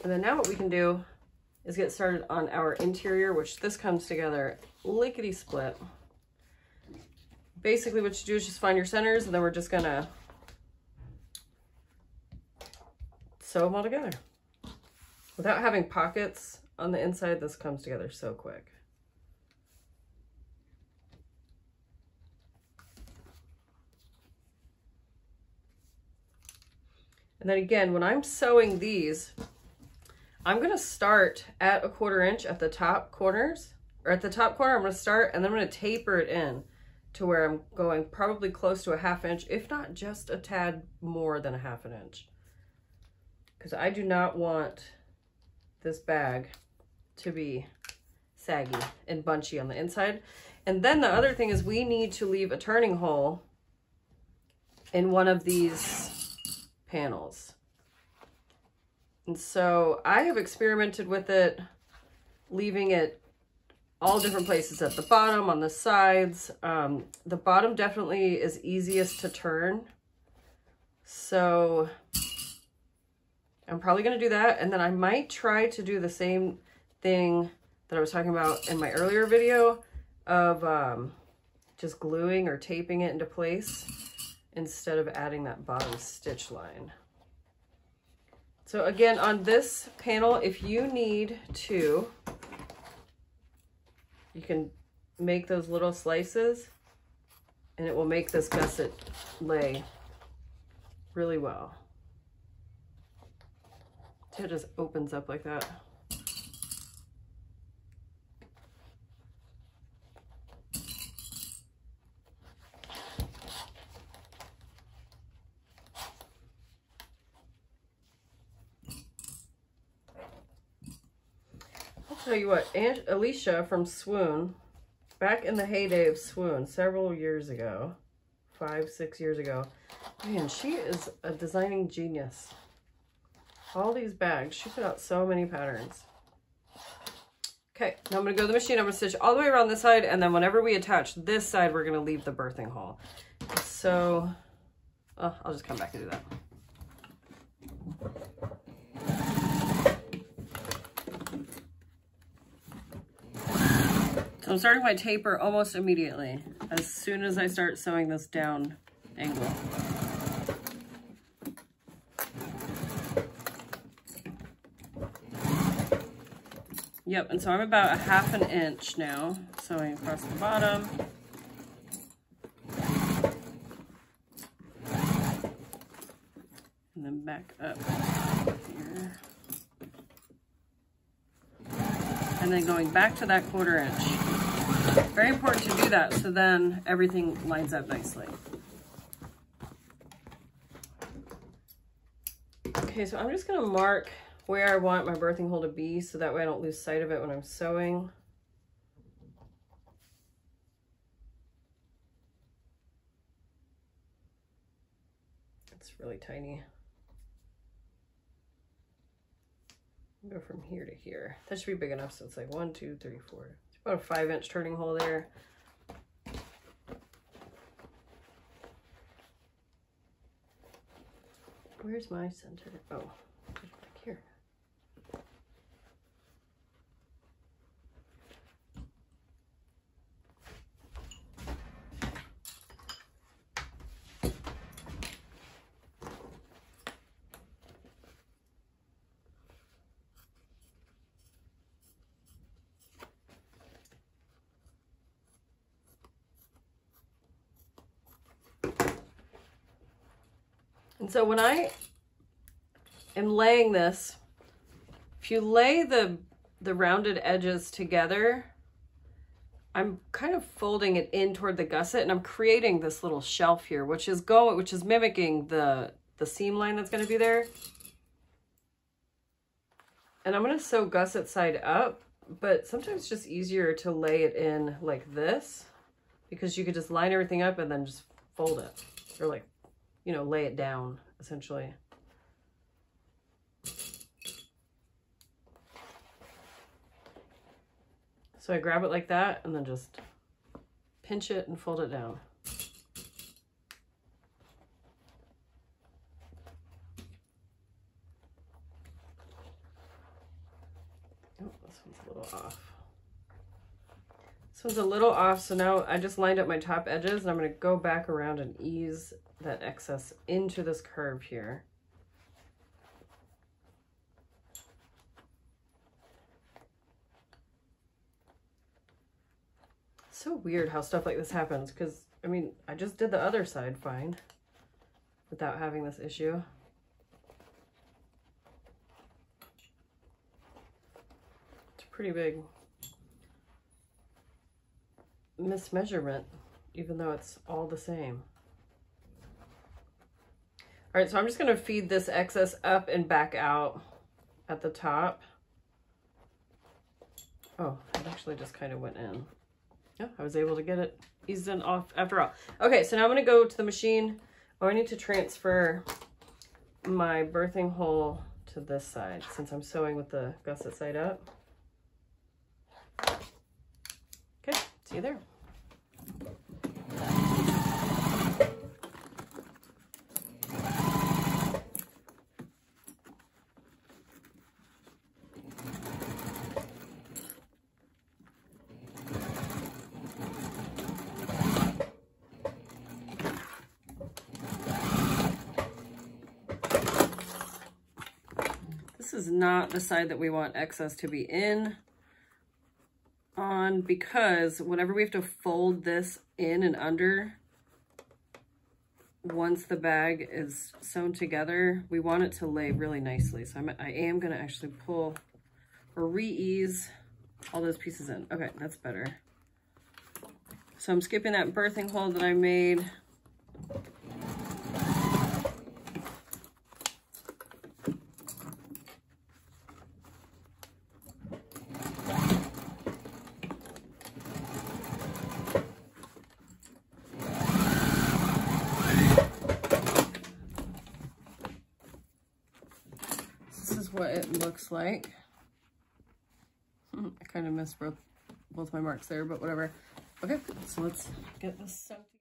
And then now what we can do is get started on our interior, which this comes together lickety split. Basically what you do is just find your centers, and then we're just gonna sew them all together. Without having pockets on the inside, this comes together so quick. And then again, when I'm sewing these, I'm gonna start at a 1/4 inch at the top corners, or at the top corner I'm gonna start, and then I'm gonna taper it in to where I'm going probably close to a 1/2 inch, if not just a tad more than a 1/2 inch. Because I do not want this bag to be saggy and bunchy on the inside. And then the other thing is we need to leave a turning hole in one of these panels. And so I have experimented with it, leaving it all different places, at the bottom, on the sides. The bottom definitely is easiest to turn. So I'm probably gonna do that. And then I might try to do the same thing that I was talking about in my earlier video of just gluing or taping it into place instead of adding that bottom stitch line. So again, on this panel, if you need to, you can make those little slices and it will make this gusset lay really well. So it just opens up like that. Tell you what, Aunt Alicia from Swoon, back in the heyday of Swoon, several years ago, 5, 6 years ago, man, she is a designing genius. All these bags, she put out so many patterns. Okay, now I'm gonna go to the machine, I'm gonna stitch all the way around this side, and then whenever we attach this side, we're gonna leave the birthing hole. So, I'll just come back and do that. So I'm starting my taper almost immediately, as soon as I start sewing this down angle. Yep, and so I'm about a 1/2 inch now, sewing across the bottom. And then back up here. And then going back to that 1/4 inch. Very important to do that, so then everything lines up nicely. Okay, so I'm just gonna mark where I want my birthing hole to be, so that way I don't lose sight of it when I'm sewing. It's really tiny. Go from here to here. That should be big enough, so it's like 1, 2, 3, 4. It's about a 5 inch turning hole there. Where's my center? Oh, it's back here. And so when I am laying this, if you lay the rounded edges together, I'm kind of folding it in toward the gusset, and I'm creating this little shelf here, which is mimicking the seam line that's going to be there. And I'm going to sew gusset side up, but sometimes it's just easier to lay it in like this, because you could just line everything up and then just fold it, or like, you know, lay it down, essentially. So I grab it like that and then just pinch it and fold it down. Oh, this one's a little off. This one's a little off, so now I just lined up my top edges, and I'm going to go back around and ease that excess into this curve here. So weird how stuff like this happens, because, I mean, I just did the other side fine without having this issue. It's a pretty big mismeasurement, even though it's all the same. All right, so I'm just gonna feed this excess up and back out at the top. Oh, it actually just kind of went in. Yeah, I was able to get it eased in off after all. Okay, so now I'm gonna go to the machine. Oh, I need to transfer my birthing hole to this side since I'm sewing with the gusset side up. Okay, see you there. This is not the side that we want excess to be in on, because whenever we have to fold this in and under, once the bag is sewn together, we want it to lay really nicely. So I am going to actually pull or re-ease all those pieces in. Okay, that's better. So I'm skipping that birthing hole that I made. What it looks like. I kind of missed both my marks there, but whatever. Okay, so let's get this sewn together.